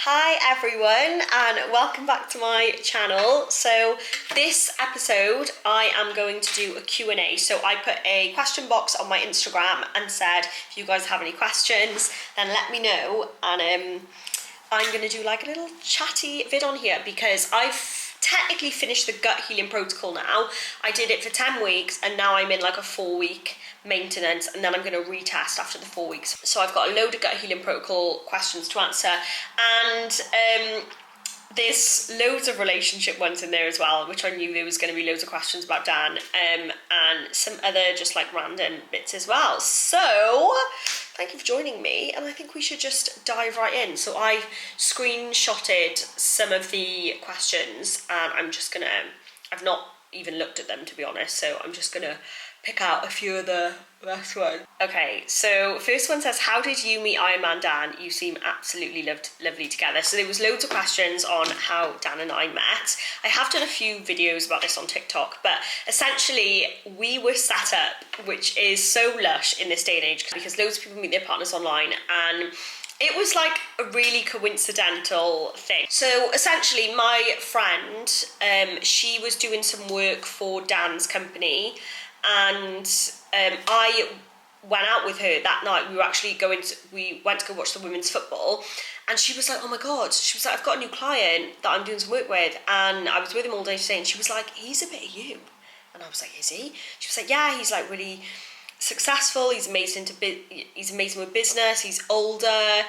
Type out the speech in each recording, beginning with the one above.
Hi everyone and welcome back to my channel. So this episode I am going to do a Q&A. So I put a question box on my Instagram and said if you guys have any questions then let me know, and I'm going to do like a little chatty vid on here because I've technically finished the gut healing protocol now. I did it for 10 weeks and now I'm in like a 4-week maintenance, and then I'm going to retest after the 4 weeks. So I've got a load of gut healing protocol questions to answer, and there's loads of relationship ones in there as well, which I knew there was going to be loads of questions about Dan, and some other just like random bits as well. So thank you for joining me, and I think we should just dive right in. So I screenshotted some of the questions and I've not even looked at them to be honest, so I'm just gonna pick out a few of the last ones. Okay, so first one says, how did you meet Iron Man Dan? You seem absolutely lovely together. So there was loads of questions on how Dan and I met. I have done a few videos about this on TikTok, but essentially we were set up, which is so lush in this day and age because loads of people meet their partners online, and it was like a really coincidental thing. So essentially my friend, she was doing some work for Dan's company, and I went out with her that night. We went to go watch the women's football, and she was like, oh my God, she was like, I've got a new client that I'm doing some work with, and I was with him all day today, and she was like, he's a bit of you. And I was like, is he? She was like, yeah, he's like really successful, he's amazing with business, he's older,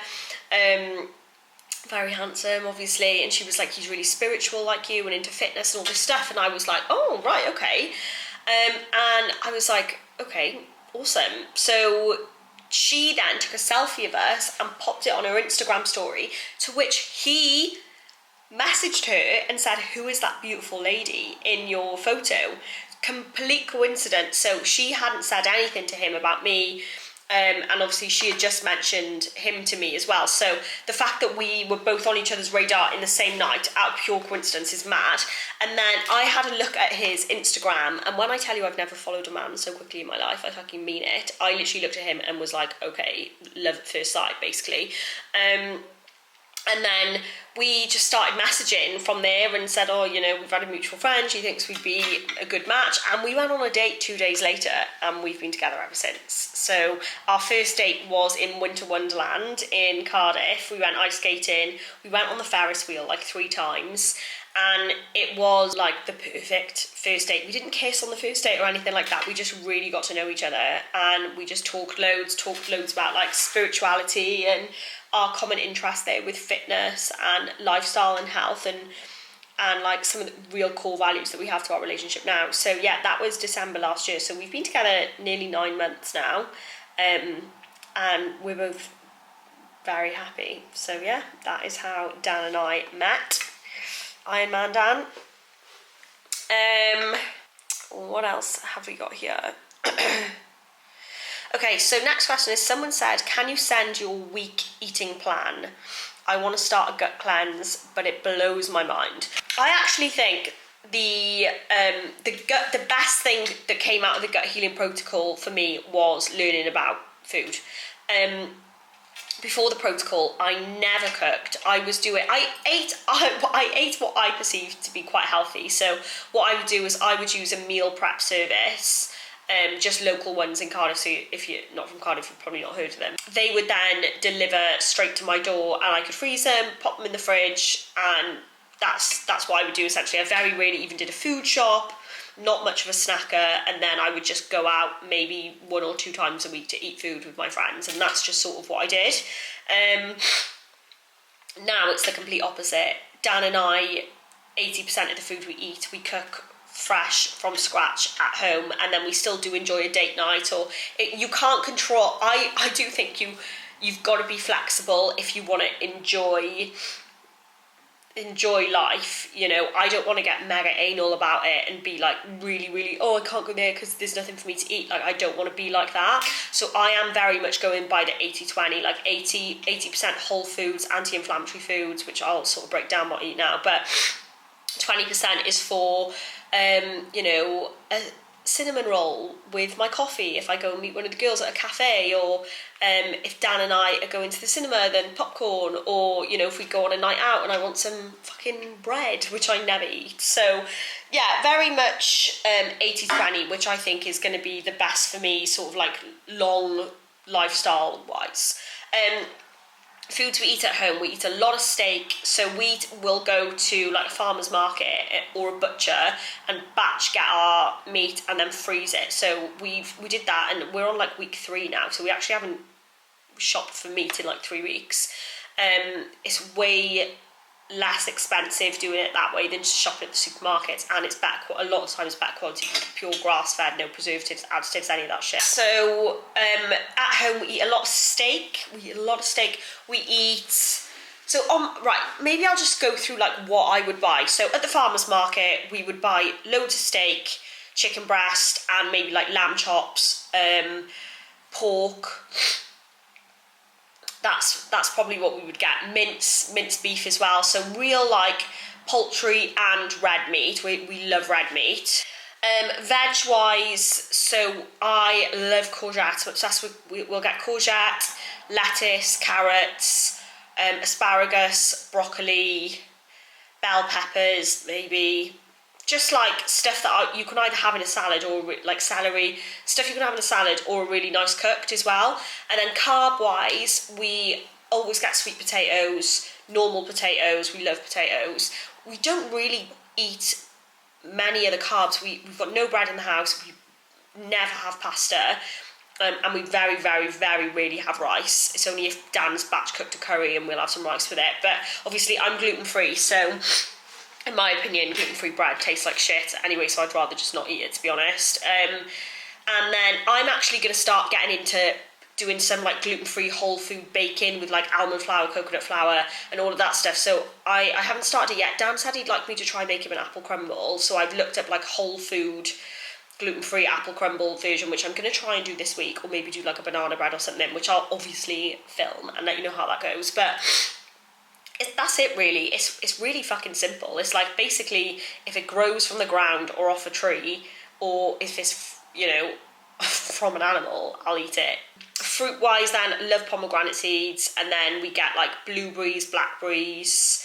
very handsome obviously, and she was like, he's really spiritual like you and into fitness and all this stuff. And I was like, oh right, okay. And I was like, okay, awesome. So she then took a selfie of us and popped it on her Instagram story, to which he messaged her and said, who is that beautiful lady in your photo? Complete coincidence. So she hadn't said anything to him about me, and obviously she had just mentioned him to me as well. So the fact that we were both on each other's radar in the same night out of pure coincidence is mad. And then I had a look at his Instagram, and when I tell you I've never followed a man so quickly in my life, I fucking mean it. I literally looked at him and was like, okay, love at first sight basically. And then we just started messaging from there and said, oh, you know, we've had a mutual friend, she thinks we'd be a good match. And we went on a date 2 days later, and we've been together ever since. So our first date was in Winter Wonderland in Cardiff. We went ice skating, we went on the Ferris wheel like 3 times, and it was like the perfect first date. We didn't kiss on the first date or anything like that. We just really got to know each other, and we just talked loads about like spirituality and our common interest there with fitness and lifestyle and health, and like some of the real core values that we have to our relationship now. So yeah, that was December last year. So we've been together nearly 9 months now, and we're both very happy. So yeah, that is how Dan and I met. Iron Man Dan. What else have we got here? Okay, so next question is, someone said, can you send your week eating plan? I want to start a gut cleanse, but it blows my mind. I actually think the best thing that came out of the gut healing protocol for me was learning about food. Before the protocol, I never cooked. I ate what I perceived to be quite healthy. So what I would do is I would use a meal prep service, just local ones in Cardiff. So if you're not from Cardiff, you've probably not heard of them. They would then deliver straight to my door, and I could freeze them, pop them in the fridge, and that's what I would do essentially. I very rarely even did a food shop, not much of a snacker, and then I would just go out maybe 1 or 2 times a week to eat food with my friends, and that's just sort of what I did. Now it's the complete opposite. Dan and I, 80% of the food we eat, we cook fresh from scratch at home, and then we still do enjoy a date night, or you can't control. I do think you've got to be flexible if you want to enjoy life. You know, I don't want to get mega anal about it and be like really, oh, I can't go there because there's nothing for me to eat. Like, I don't want to be like that. So I am very much going by the 80-20, like 80% whole foods, anti-inflammatory foods, which I'll sort of break down what I eat now, but 20% is for you know, cinnamon roll with my coffee if I go and meet one of the girls at a cafe, or if Dan and I are going to the cinema, then popcorn, or, you know, if we go on a night out and I want some fucking bread, which I never eat. So yeah, very much 80-20, which I think is going to be the best for me, sort of like long lifestyle wise. Foods we eat at home, we eat a lot of steak, so we will go to like a farmer's market or a butcher and batch get our meat and then freeze it. So we did that, and we're on like week 3 now, so we actually haven't shopped for meat in like 3 weeks. It's way less expensive doing it that way than just shopping at the supermarkets, and it's better, a lot of times better quality, pure grass fed, no preservatives, additives, any of that shit. So at home we eat a lot of steak. So right, maybe I'll just go through like what I would buy. So at the farmer's market we would buy loads of steak, chicken breast, and maybe like lamb chops, pork. That's probably what we would get. Minced beef as well. So real like poultry and red meat. We love red meat. Veg wise, so I love courgette. So we'll get courgette, lettuce, carrots, asparagus, broccoli, bell peppers, maybe. Just like stuff that you can either have in a salad, or like celery, stuff you can have in a salad or really nice cooked as well. And then carb wise, we always get sweet potatoes, normal potatoes, we love potatoes. We don't really eat many of the carbs. We've got no bread in the house, we never have pasta, and we very, very, very rarely have rice. It's only if Dan's batch cooked a curry and we'll have some rice with it. But obviously I'm gluten-free, so in my opinion, gluten-free bread tastes like shit anyway, so I'd rather just not eat it, to be honest. And then I'm actually going to start getting into doing some like gluten-free whole food baking with like almond flour, coconut flour, and all of that stuff. So I haven't started it yet. Dan said he'd like me to try make him an apple crumble, so I've looked up like whole food gluten-free apple crumble version, which I'm going to try and do this week, or maybe do like a banana bread or something, which I'll obviously film and let you know how that goes. But that's it really. It's really fucking simple. It's like basically if it grows from the ground or off a tree, or if it's, you know, from an animal, I'll eat it. Fruit wise then, love pomegranate seeds, and then we get like blueberries, blackberries,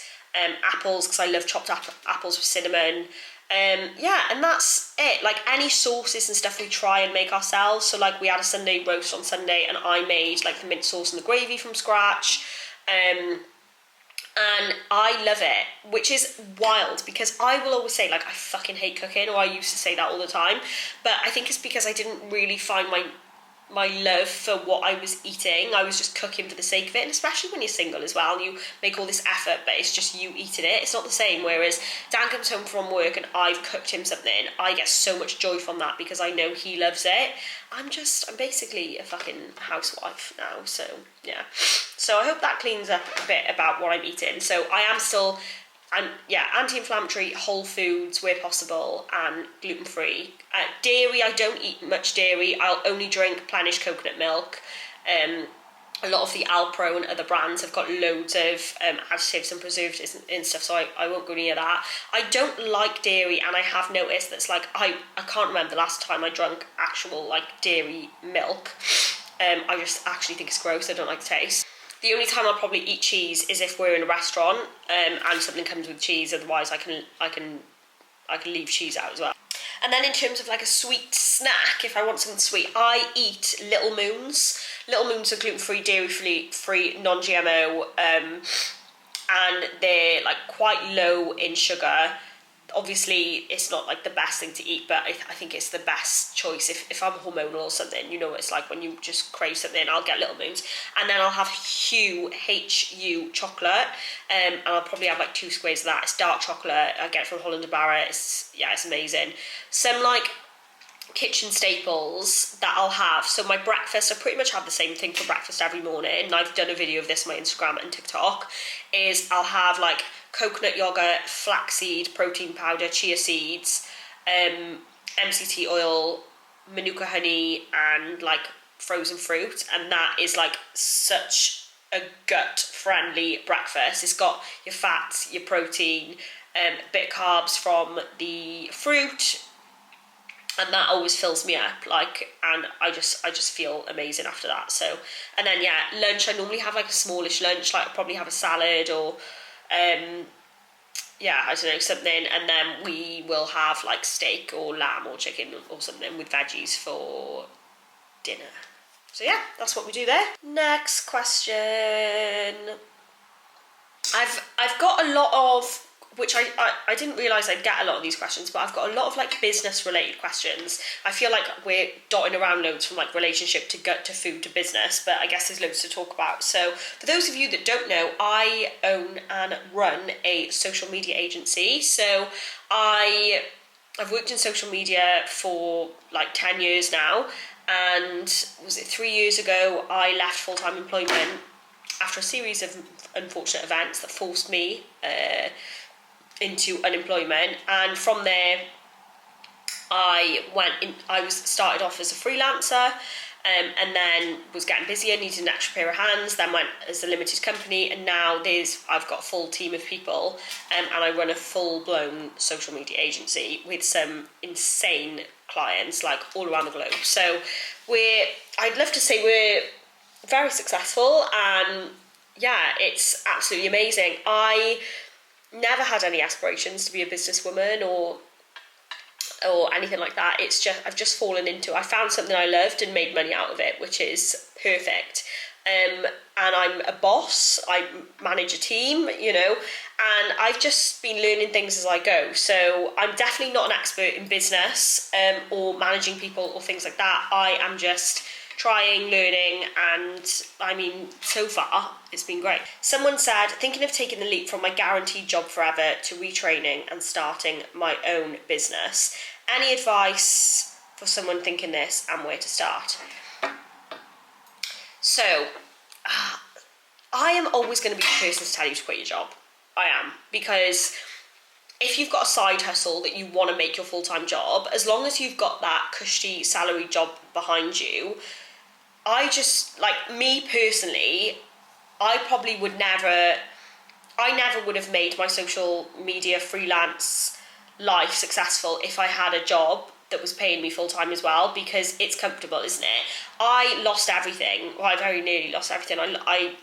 apples, because I love chopped apples with cinnamon. Yeah, and that's it. Like any sauces and stuff we try and make ourselves. So like we had a Sunday roast on Sunday, and I made like the mint sauce and the gravy from scratch. And I love it, which is wild, because I will always say like I fucking hate cooking, or I used to say that all the time, but I think it's because I didn't really find my love for what I was eating. I was just cooking for the sake of it, and especially when you're single as well, you make all this effort, but it's just you eating it. It's not the same. Whereas Dan comes home from work and I've cooked him something, I get so much joy from that because I know he loves it. I'm basically a fucking housewife now, so yeah. So I hope that cleans up a bit about what I'm eating. So I'm anti-inflammatory, whole foods where possible, and gluten-free. Dairy, I don't eat much dairy. I'll only drink Plenish coconut milk. A lot of the Alpro and other brands have got loads of additives and preservatives and stuff, so I won't go near that. I don't like dairy, and I have noticed that's like, I can't remember the last time I drank actual like dairy milk. I just actually think it's gross. I don't like the taste. The only time I'll probably eat cheese is if we're in a restaurant and something comes with cheese. Otherwise, I can leave cheese out as well. And then in terms of like a sweet snack, if I want something sweet, I eat Little Moons. Little Moons are gluten-free, dairy-free, non-GMO, and they're like quite low in sugar. Obviously, it's not like the best thing to eat, but I think it's the best choice. If I'm hormonal or something, you know what it's like when you just crave something, I'll get Little Moons. And then I'll have Hu, H-U chocolate, and I'll probably have like 2 squares of that. It's dark chocolate, I get it from Holland & Barrett. It's amazing. Some like kitchen staples that I'll have. So my breakfast, I pretty much have the same thing for breakfast every morning, and I've done a video of this on my Instagram and TikTok, is I'll have like coconut yogurt, flaxseed, protein powder, chia seeds, MCT oil, Manuka honey, and like frozen fruit, and that is like such a gut-friendly breakfast. It's got your fats, your protein, a bit of carbs from the fruit, and that always fills me up, like, and I just feel amazing after that. So, and then yeah, lunch, I normally have like a smallish lunch, like I'll probably have a salad or yeah, I don't know, something, and then we will have like steak or lamb or chicken or something with veggies for dinner. So yeah, that's what we do there. Next question. I've got a lot of, which I didn't realise I'd get a lot of these questions, but I've got a lot of like business related questions. I feel like we're dotting around loads from like relationship to gut to food to business, but I guess there's loads to talk about. So for those of you that don't know, I own and run a social media agency. So I've worked in social media for like 10 years now, and was it 3 years ago I left full-time employment after a series of unfortunate events that forced me into unemployment. And from there I started off as a freelancer, and then was getting busier, needed an extra pair of hands, then went as a limited company, and now I've got a full team of people, and I run a full-blown social media agency with some insane clients like all around the globe. So I'd love to say we're very successful, and yeah, it's absolutely amazing. I never had any aspirations to be a businesswoman or anything like that. It's just I've fallen into, I found something I loved and made money out of it, which is perfect. And I'm a boss, I manage a team, and I've just been learning things as I go. So I'm definitely not an expert in business or managing people or things like that. I am just trying, learning, and I mean, so far it's been great. Someone said, thinking of taking the leap from my guaranteed job forever to retraining and starting my own business. Any advice for someone thinking this and where to start? So I am always going to be the person to tell you to quit your job. I am, because if you've got a side hustle that you want to make your full-time job, as long as you've got that cushy salary job behind you, me personally, I never would have made my social media freelance life successful if I had a job that was paying me full-time as well, because it's comfortable, isn't it? I lost everything. Well, I very nearly lost everything. I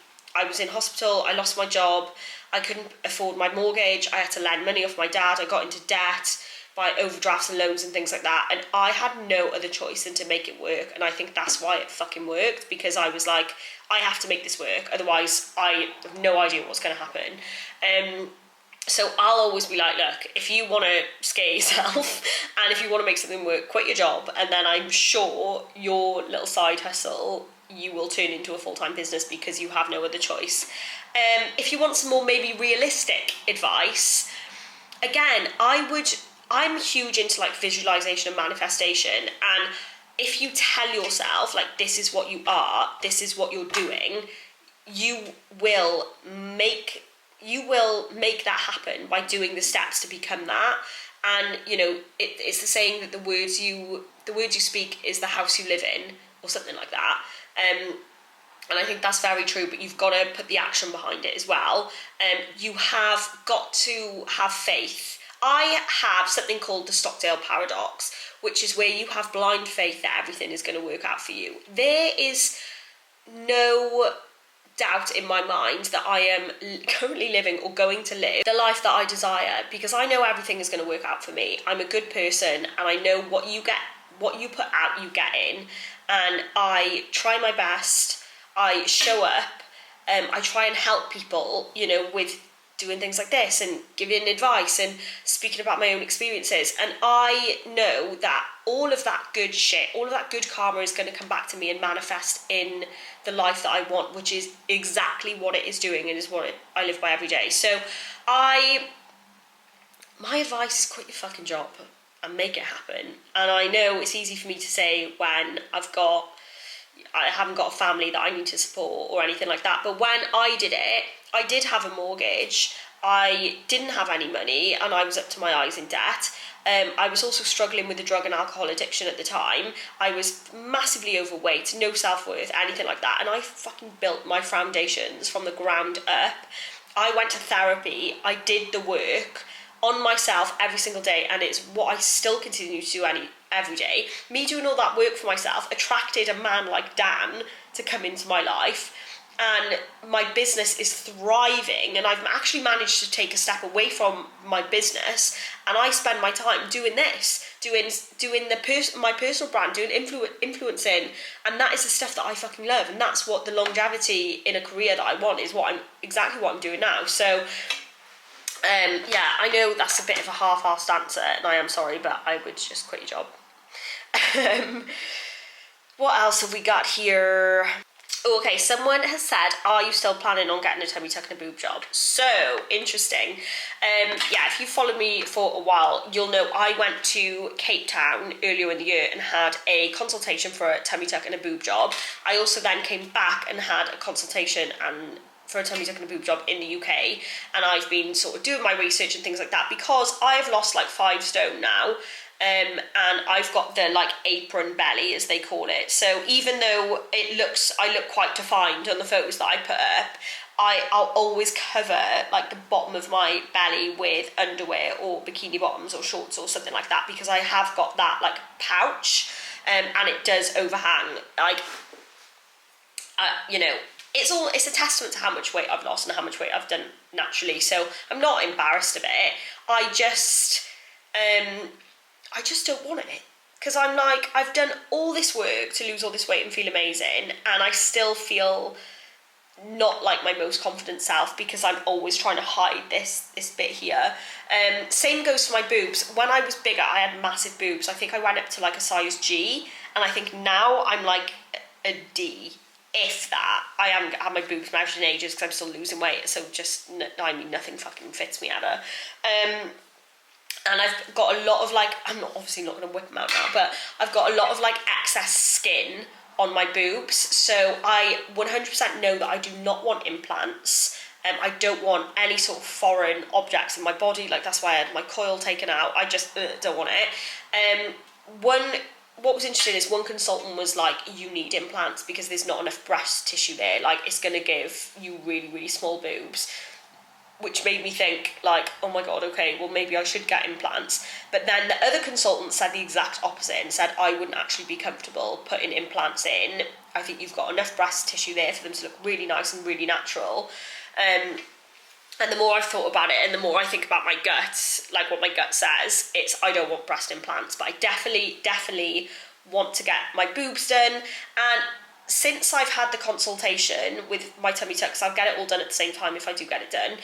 was in hospital, I lost my job, I couldn't afford my mortgage, I had to lend money off my dad, I got into debt by overdrafts and loans and things like that, and I had no other choice than to make it work. And I think that's why it fucking worked, because I was like, I have to make this work, otherwise I have no idea what's going to happen. So I'll always be like, look, if you want to scare yourself and if you want to make something work, quit your job, and then I'm sure your little side hustle, you will turn into a full-time business because you have no other choice. If you want some more maybe realistic advice, again, I'm huge into like visualization and manifestation, and if you tell yourself like this is what you are, this is what you're doing, you will make that happen by doing the steps to become that. And it's the saying that the words you speak is the house you live in, or something like that. And I think that's very true, but you've got to put the action behind it as well. You have got to have faith. I have something called the Stockdale Paradox, which is where you have blind faith that everything is going to work out for you. There is no doubt in my mind that I am currently living or going to live the life that I desire, because I know everything is going to work out for me. I'm a good person, and I know what you put out, you get in, and I try my best. I show up. I try and help people, with doing things like this and giving advice and speaking about my own experiences. And I know that all of that good shit, all of that good karma is going to come back to me and manifest in the life that I want, which is exactly what it is doing and is what I live by every day. So my advice is quit your fucking job and make it happen. And I know it's easy for me to say when I haven't got a family that I need to support or anything like that. But when I did it, I did have a mortgage, I didn't have any money, and I was up to my eyes in debt. I was also struggling with a drug and alcohol addiction at the time. I was massively overweight, no self-worth, anything like that. And I fucking built my foundations from the ground up. I went to therapy, I did the work on myself every single day, and it's what I still continue to do every day. Me doing all that work for myself attracted a man like Dan to come into my life, and my business is thriving, and I've actually managed to take a step away from my business, and I spend my time doing this, doing my personal brand, doing influencing, and that is the stuff that I fucking love, and that's what the longevity in a career that I want is exactly what I'm doing now. So yeah, I know that's a bit of a half-assed answer, and I am sorry, but I would just quit your job. What else have we got here? Okay, someone has said, are you still planning on getting a tummy tuck and a boob job? So, interesting. Yeah, if you followed me for a while, you'll know I went to Cape Town earlier in the year and had a consultation for a tummy tuck and a boob job. I also then came back and had a consultation for a tummy tuck and a boob job in the UK, and I've been sort of doing my research and things like that, because I've lost like 5 stone now. And I've got the like apron belly, as they call it. So even though I look quite defined on the photos that I put up, I'll always cover like the bottom of my belly with underwear or bikini bottoms or shorts or something like that, because I have got that like pouch, and it does overhang. Like, you know, it's a testament to how much weight I've lost and how much weight I've done naturally. So I'm not embarrassed of it. I just don't want it, because I'm like, I've done all this work to lose all this weight and feel amazing, and I still feel not like my most confident self, because I'm always trying to hide this bit here. Same goes for my boobs. When I was bigger, I had massive boobs. I think I went up to like a size G, and I think now I'm like a D, if that. I haven't had my boobs measured in ages because I'm still losing weight, so just, I mean, nothing fucking fits me ever. And I've got a lot of like, I'm obviously not going to whip them out now, but I've got a lot of like excess skin on my boobs. So I 100% know that I do not want implants. I don't want any sort of foreign objects in my body. Like, that's why I had my coil taken out. I just don't want it. What was interesting is one consultant was like, you need implants because there's not enough breast tissue there. Like, it's going to give you really, really small boobs. Which made me think, like, oh my god, okay, well maybe I should get implants. But then the other consultant said the exact opposite and said I wouldn't actually be comfortable putting implants in. I think you've got enough breast tissue there for them to look really nice and really natural. And the more I've thought about it and the more I think about my gut, like what my gut says, it's I don't want breast implants, but I definitely want to get my boobs done. And since I've had the consultation with my tummy tuck, because I'll get it all done at the same time if I do get it done,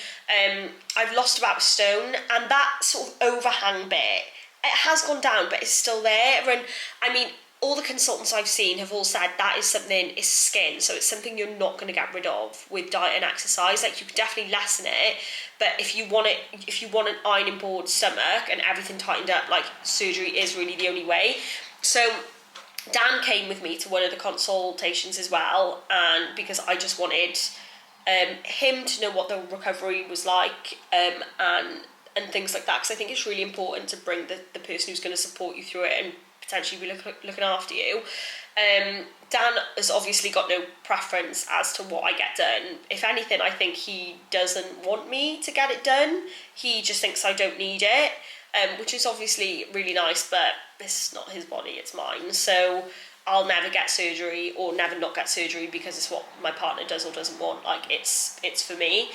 I've lost about a stone, and that sort of overhang bit, it has gone down, but it's still there. And I mean, all the consultants I've seen have all said that is something, it's skin, so it's something you're not going to get rid of with diet and exercise. Like, you could definitely lessen it, but if you want an ironing board stomach and everything tightened up, like, surgery is really the only way. So Dan came with me to one of the consultations as well, and because I just wanted him to know what the recovery was like, and things like that, because I think it's really important to bring the person who's going to support you through it and potentially be looking after you. Dan has obviously got no preference as to what I get done. If anything, I think he doesn't want me to get it done. He just thinks I don't need it. Which is obviously really nice, but this is not his body, it's mine. So I'll never get surgery or never not get surgery because it's what my partner does or doesn't want. Like, it's for me.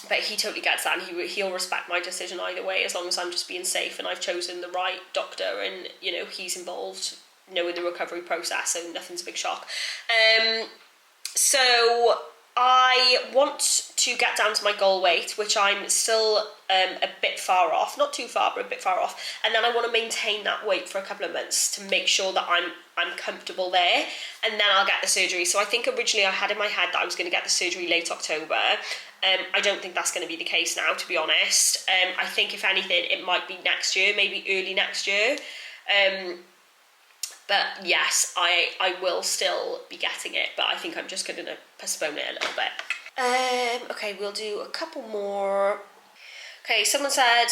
But he totally gets that, and he'll respect my decision either way, as long as I'm just being safe and I've chosen the right doctor and, you know, he's involved knowing the recovery process, so nothing's a big shock. So I want to get down to my goal weight, which I'm still a bit far off, not too far, but a bit far off. And then I want to maintain that weight for a couple of months to make sure that I'm comfortable there, and then I'll get the surgery. So I think originally I had in my head that I was going to get the surgery late October. I don't think that's going to be the case now, to be honest. I think if anything, it might be next year, maybe early next year. But yes, I will still be getting it, but I think I'm just going to postpone it a little bit. Okay, we'll do a couple more. Okay, someone said,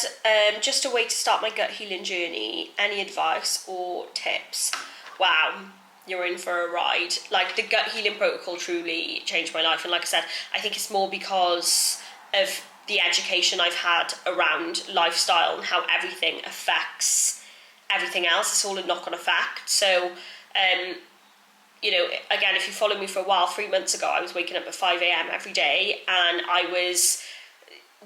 just a way to start my gut healing journey. Any advice or tips? Wow, you're in for a ride. Like, the gut healing protocol truly changed my life. And like I said, I think it's more because of the education I've had around lifestyle and how everything affects everything else. It's all a knock-on effect. So, you know, again, if you follow me for a while, 3 months ago, I was waking up at 5 a.m. every day, and I was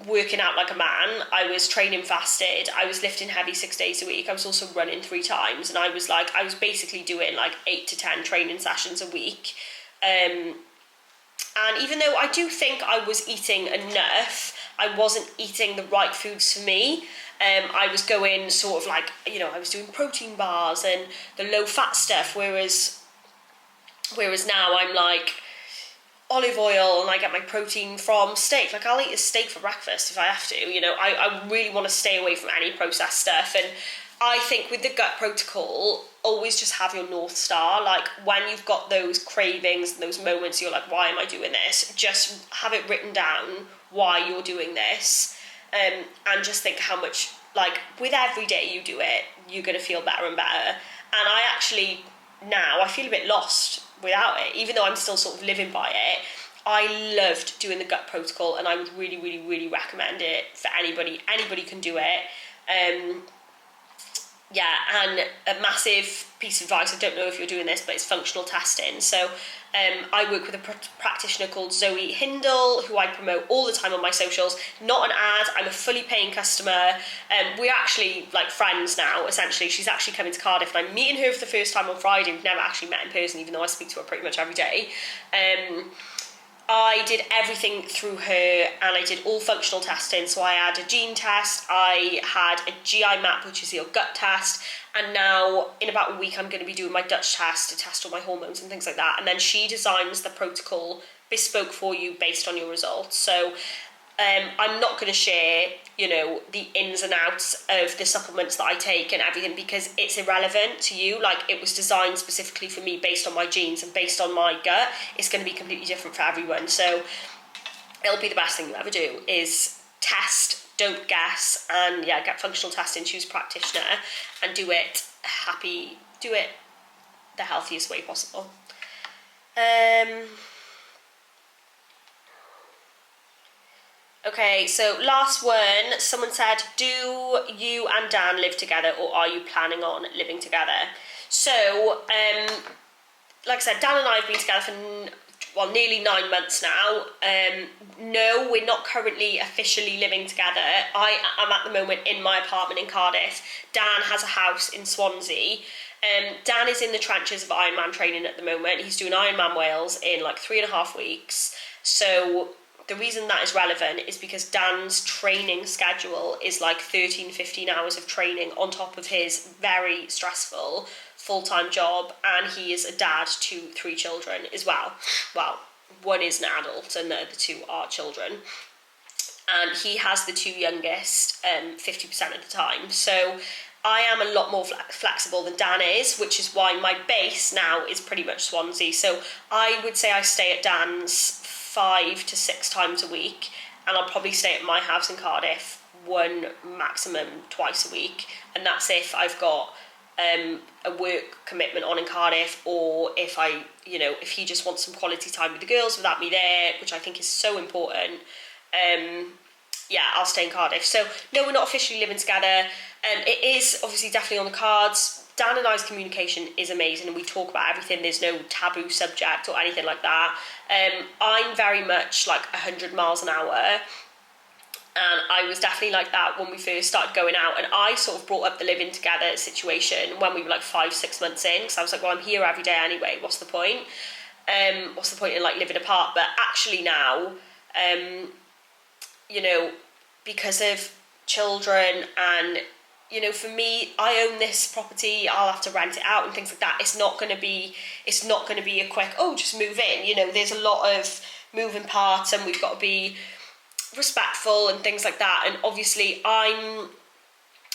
working out like a man. I was training fasted. I was lifting heavy 6 days a week. I was also running 3 times, and I was basically doing like 8 to 10 training sessions a week. And even though I do think I was eating enough, I wasn't eating the right foods for me. I was going sort of like, you know, I was doing protein bars and the low fat stuff, whereas now I'm like olive oil, and I get my protein from steak. Like, I'll eat a steak for breakfast if I have to, you know. I really want to stay away from any processed stuff. And I think with the gut protocol, always just have your North Star. Like, when you've got those cravings and those moments you're like, why am I doing this? Just have it written down why you're doing this, and just think how much, like, with every day you do it, you're going to feel better and better. And I actually, now, I feel a bit lost without it, even though I'm still sort of living by it. I loved doing the gut protocol, and I would really, really, really recommend it for anybody. Anybody can do it. Yeah, and a massive piece of advice, I don't know if you're doing this, but it's functional testing. So I work with a practitioner called Zoe Hindle, who I promote all the time on my socials. Not an ad, I'm a fully paying customer. We're actually like friends now, essentially. She's actually coming to Cardiff, and I'm meeting her for the first time on Friday. We've never actually met in person, even though I speak to her pretty much every day. I did everything through her, and I did all functional testing. So I had a gene test, I had a GI map, which is your gut test, and now in about a week I'm going to be doing my Dutch test to test all my hormones and things like that. And then she designs the protocol bespoke for you based on your results. So I'm not going to share, you know, the ins and outs of the supplements that I take and everything, because it's irrelevant to you. Like, it was designed specifically for me based on my genes and based on my gut. It's going to be completely different for everyone. So it'll be the best thing you ever do is test, don't guess, and yeah, get functional testing, choose a practitioner, and do it the healthiest way possible. Okay, so last one, someone said, do you and Dan live together, or are you planning on living together? So, like I said, Dan and I have been together for, nearly 9 months now. No, we're not currently officially living together. I am at the moment in my apartment in Cardiff. Dan has a house in Swansea. Dan is in the trenches of Ironman training at the moment. He's doing Ironman Wales in like 3.5 weeks. So the reason that is relevant is because Dan's training schedule is like 13, 15 hours of training on top of his very stressful full-time job, and he is a dad to 3 children as well. Well, one is an adult and the other 2 are children. And he has the 2 youngest 50% of the time. So I am a lot more flexible than Dan is, which is why my base now is pretty much Swansea. So I would say I stay at Dan's 5 to 6 times a week, and I'll probably stay at my house in Cardiff 1, maximum 2 a week, and that's if I've got a work commitment on in Cardiff, or if if he just wants some quality time with the girls without me there, which I think is so important. I'll stay in Cardiff. So no, we're not officially living together. It is obviously definitely on the cards. Dan and I's communication is amazing, and we talk about everything. There's no taboo subject or anything like that. I'm very much like 100 miles an hour, and I was definitely like that when we first started going out. And I sort of brought up the living together situation when we were like 5-6 months in, because I was like, well, I'm here every day anyway, what's the point? What's the point in like living apart? But actually now, because of children, and for me, I own this property, I'll have to rent it out and things like that. It's not going to be a quick, just move in. There's a lot of moving parts, and we've got to be respectful and things like that. And obviously I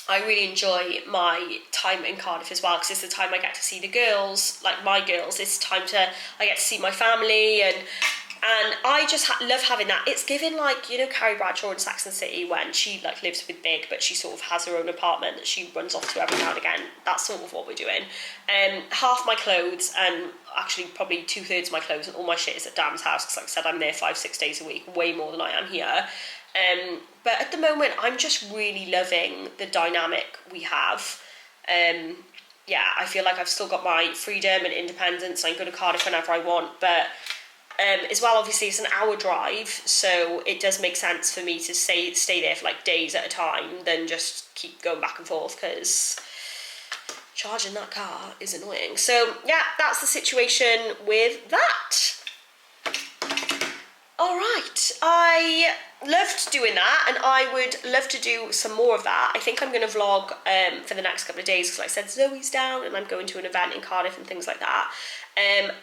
really enjoy my time in Cardiff as well, because it's the time I get to see the girls, like my girls. It's time I get to see my family, and I just love having that. It's given like, Carrie Bradshaw in Sex and the City, when she like lives with Big, but she sort of has her own apartment that she runs off to every now and again. That's sort of what we're doing. Half my clothes, and actually probably 2/3 of my clothes and all my shit is at Dan's house, because like I said, I'm there 5-6 days a week, way more than I am here. But at the moment, I'm just really loving the dynamic we have. Yeah, I feel like I've still got my freedom and independence. I can go to Cardiff whenever I want, but as well, obviously it's an hour drive, so it does make sense for me to stay there for like days at a time than just keep going back and forth, because charging that car is annoying. So yeah, that's the situation with that. All right, I loved doing that, and I would love to do some more of that. I think I'm going to vlog for the next couple of days, because like I said, Zoe's down and I'm going to an event in Cardiff and things like that.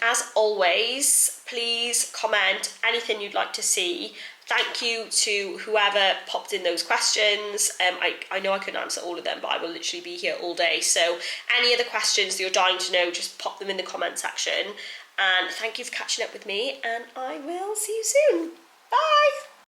As always, please comment anything you'd like to see. Thank you to whoever popped in those questions. I know I couldn't answer all of them, but I will literally be here all day. So any other questions that you're dying to know, just pop them in the comment section. And thank you for catching up with me, and I will see you soon. Bye!